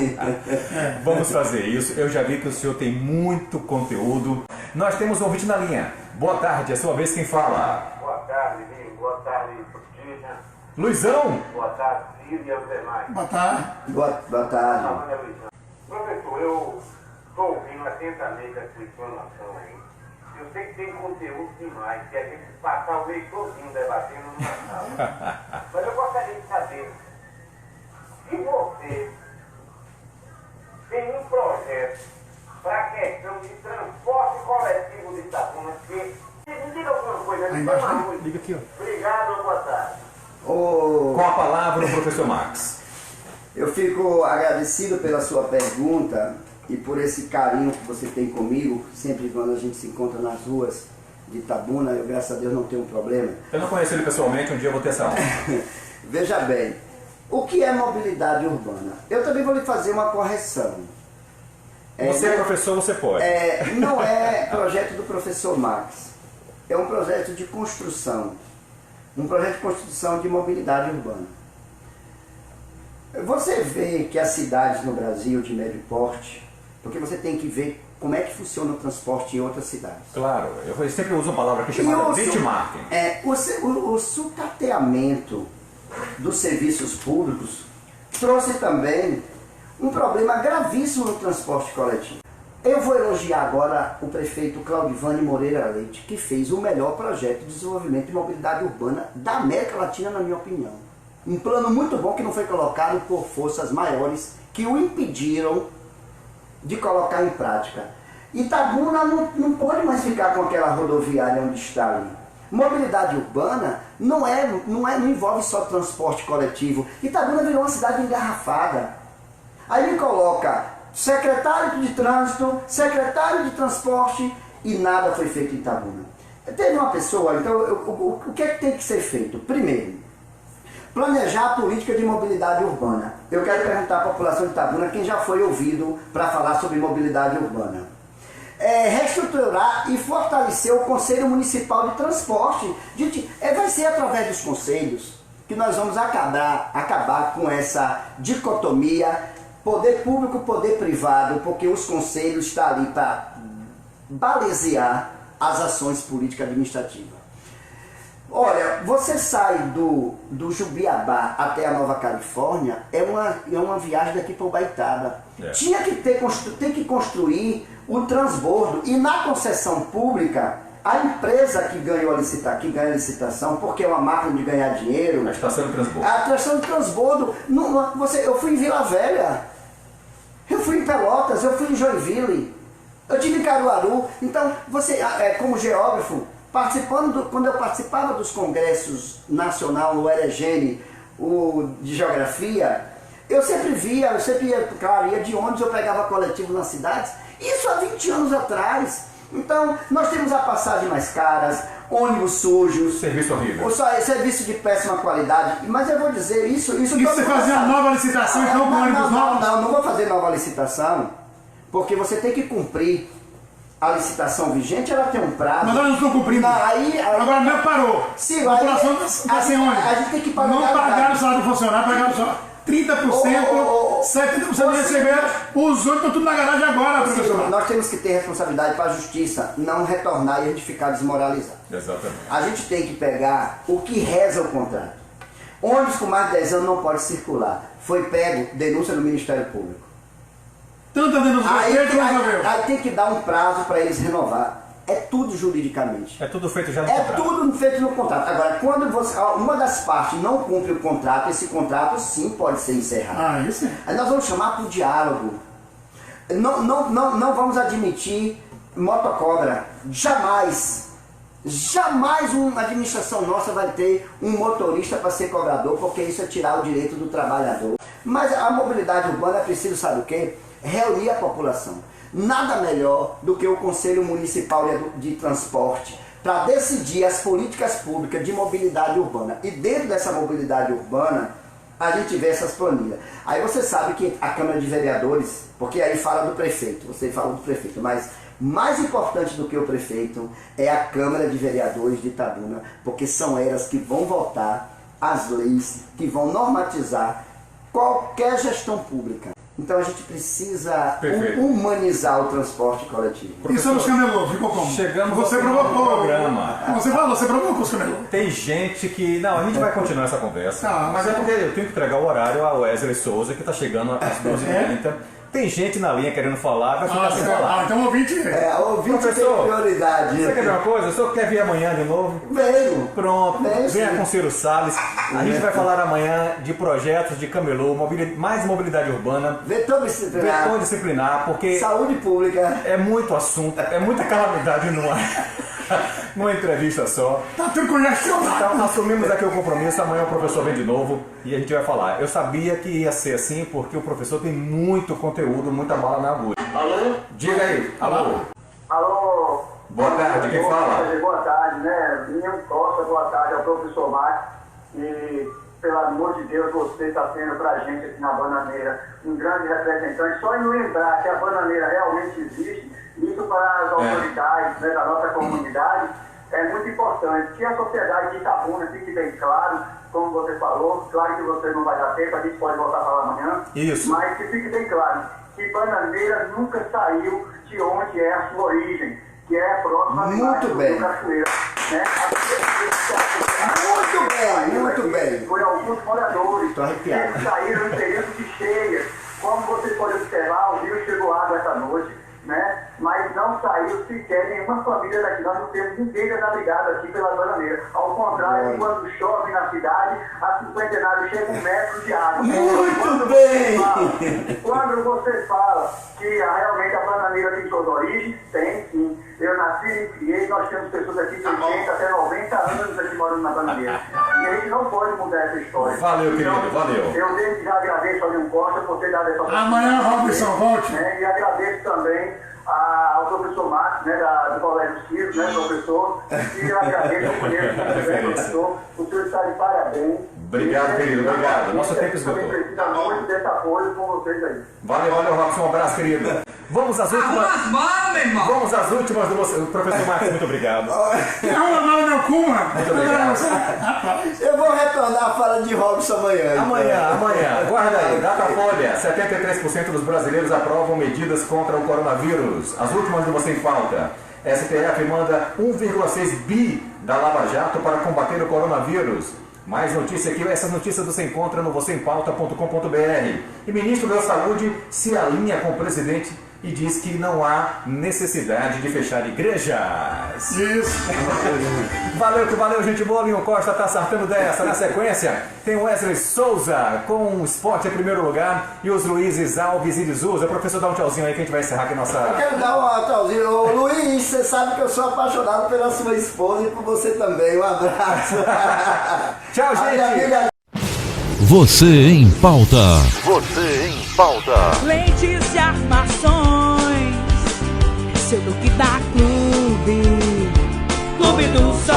Vamos fazer isso. Eu já vi que o senhor tem muito conteúdo. Nós temos um ouvinte na linha. Boa tarde, é a sua vez quem fala. Boa tarde, Vinho. Boa tarde, Tina. Luizão. Boa tarde, Ciro e os demais. Boa tarde. Boa tarde. Meu nome é Luizão. Professor, eu estou ouvindo atentamente a sua informação aí. Eu sei que tem conteúdo demais, que a gente passar o mês todinho debatendo numa sala. Mas eu gostaria de saber se você tem um projeto para a questão de transporte coletivo de Itabuna, porque me diga alguma coisa, me chama muito. Liga aqui, ó. Obrigado, boa tarde. Com a palavra o professor Max. Eu fico agradecido pela sua pergunta, e por esse carinho que você tem comigo, sempre quando a gente se encontra nas ruas de Itabuna, eu, graças a Deus, não tenho problema. Eu não conheço ele pessoalmente, um dia eu vou ter essa honra. Veja bem, o que é mobilidade urbana? Eu também vou lhe fazer uma correção. Você é professor, você pode. Não é projeto do professor Max. É um projeto de construção. Um projeto de construção de mobilidade urbana. Você vê que as cidades no Brasil de médio porte, porque você tem que ver como é que funciona o transporte em outras cidades. Claro, eu sempre uso uma palavra aqui chamada benchmarking. O sucateamento dos serviços públicos trouxe também um problema gravíssimo no transporte coletivo. Eu vou elogiar agora o prefeito Claudivane Moreira Leite, que fez o melhor projeto de desenvolvimento de mobilidade urbana da América Latina, na minha opinião. Um plano muito bom que não foi colocado por forças maiores que o impediram de colocar em prática. Itabuna não pode mais ficar com aquela rodoviária onde está ali. Mobilidade urbana não envolve só transporte coletivo. Itabuna virou uma cidade engarrafada. Aí me coloca secretário de trânsito, secretário de transporte e nada foi feito em Itabuna. Teve uma pessoa, então o que é que tem que ser feito? Primeiro, planejar a política de mobilidade urbana. Eu quero perguntar à população de Itabuna quem já foi ouvido para falar sobre mobilidade urbana. Reestruturar e fortalecer o Conselho Municipal de Transporte. Vai ser através dos conselhos que nós vamos acabar com essa dicotomia poder público, poder privado, porque os conselhos estão ali para balizear as ações políticas administrativas. Olha, você sai do Jubiabá até a Nova Califórnia, é uma viagem daqui para Ubaitaba. Tem que construir o transbordo, e na concessão pública, a empresa que ganha a licitação, porque é uma máquina de ganhar dinheiro... A estação de transbordo. A estação de transbordo. Eu fui em Vila Velha, eu fui em Pelotas, eu fui em Joinville, eu tive em Caruaru. Então, você, como geógrafo, quando eu participava dos congressos nacional no Eregene, de geografia, eu sempre ia de ônibus, eu pegava coletivo nas cidades, isso há 20 anos atrás. Então, nós temos a passagem mais caras, ônibus sujos, serviço horrível, serviço de péssima qualidade. Mas eu vou dizer isso. E você fazer uma nova licitação então com ônibus novos? Não vou fazer nova licitação, porque você tem que cumprir a licitação vigente, ela tem um prazo. Mas nós não estamos cumprindo. Agora não parou. Sim, a população está sem ônibus. A gente tem que pagar. Não pagaram o salário do funcionário, pagaram só 30%, 70% de receber. Os outros estão tudo na garagem agora, professor. Nós temos que ter responsabilidade para a justiça não retornar e a gente ficar desmoralizado. Exatamente. A gente tem que pegar o que reza o contrato. Ônibus com mais de 10 anos não pode circular. Foi pego, denúncia no Ministério Público. Tanta denúncia, aí tem que dar um prazo para eles renovar. É tudo juridicamente. É tudo feito já no contrato. É tudo feito no contrato. Agora, quando uma das partes não cumpre o contrato, esse contrato sim pode ser encerrado. Isso. Aí nós vamos chamar para o diálogo. Não vamos admitir motocobra. Jamais. Jamais uma administração nossa vai ter um motorista para ser cobrador, porque isso é tirar o direito do trabalhador. Mas a mobilidade urbana é preciso, sabe o quê? Reunir a população. Nada melhor do que o Conselho Municipal de Transporte para decidir as políticas públicas de mobilidade urbana. E dentro dessa mobilidade urbana, a gente vê essas planilhas. Aí você sabe que a Câmara de Vereadores, porque aí fala do prefeito, você fala do prefeito, mas mais importante do que o prefeito é a Câmara de Vereadores de Itabuna, porque são elas que vão votar as leis, que vão normatizar qualquer gestão pública. Então a gente precisa humanizar o transporte coletivo. E sobre os camelôs, ficou como? Chegamos você provocou o programa. Você provocou os camelôs. Tem gente que... Não, a gente vai continuar essa conversa. Mas é porque eu tenho que entregar o horário a Wesley Souza, que está chegando às 12h30. Tem gente na linha querendo falar, vai ficar sem falar. Então o ouvinte... o ouvinte Professor, tem prioridade. Você quer ver uma coisa? O senhor quer vir amanhã de novo? Venho. Pronto, venha sim. com o Ciro Salles. A gente vai falar amanhã de projetos de camelô, mais mobilidade urbana. Vetor disciplinar, porque... Saúde pública. É muito assunto, é muita calamidade numa entrevista só. Tá tudo congestionado. Então assumimos aqui o compromisso, amanhã o professor vem de novo e a gente vai falar. Eu sabia que ia ser assim porque o professor tem muito conteúdo, muita bala na agulha. Alô? Diga aí. Alô. Alô? Boa tarde, quem fala? Boa tarde, né? Minha Costa, boa tarde ao professor Marcos. E, pelo amor de Deus, você está sendo para a gente aqui na Bananeira um grande representante. Só em lembrar que a Bananeira realmente existe, isso para as autoridades, né, da nossa comunidade, é muito importante. Que a sociedade de Itabuna fique bem claro, como você falou, claro que você não vai dar tempo, a gente pode voltar a falar amanhã. Isso. Mas que fique bem claro que Bananeira nunca saiu de onde é a sua origem, que é a próxima Muito bem. do Cachoeira. Né? Muito bem. Foi alguns moradores Tô arrepiado. que saíram em período de cheia. Como você pode observar, o rio chegou água essa noite, né? Mas não saiu sequer nenhuma família daqui. Nós não temos ninguém desabrigado aqui pela Bananeira. Ao contrário, quando chove na cidade, a Cinquentenário chega 1 metro de água. Muito bem! Quando você fala que realmente a Bananeira tem suas origens, tem sim. Eu nasci e criei, nós temos pessoas aqui de 80 até 90 anos aqui morando na Bananeira. E a gente não pode mudar essa história. Valeu, querido, valeu. Eu desde já agradeço ao Leon Costa por ter dado essa oportunidade. Amanhã, Robson, volte. E agradeço também ao professor Marcos, né, do Colégio Ciro, né, professor. E eu agradeço, eu conheço também, professor. O senhor está de parabéns. Obrigado, querido, obrigado. Nosso tempo esgotou. A gente precisa muito desse apoio com vocês aí. Valeu, Robson, um abraço, querido. Vamos às últimas. meu irmão! Vamos às últimas do você. Professor Marcos, muito obrigado. Não, meu cu, mano. Muito obrigado. Eu vou retornar a fala de Robson amanhã. então. Amanhã. Guarda aí, Datafolha. 73% dos brasileiros aprovam medidas contra o coronavírus. As últimas do Você em Pauta. STF manda 1,6 bi da Lava Jato para combater o coronavírus. Mais notícia aqui, essas notícias você encontra no vocêempauta.com.br. E ministro da Saúde se alinha com o presidente e diz que não há necessidade de fechar igrejas. Isso. Valeu, gente boa. Linho Costa tá sartando dessa. Na sequência, tem o Wesley Souza com o esporte em primeiro lugar e os Luizes Alves e Lizuza. Professor, dá um tchauzinho aí que a gente vai encerrar aqui nossa... Eu quero dar um tchauzinho. Ô, Luiz, você sabe que eu sou apaixonado pela sua esposa e por você também. Um abraço. Tchau, gente. Você em Pauta. Lentes e armações, seu look da Clube do Sol.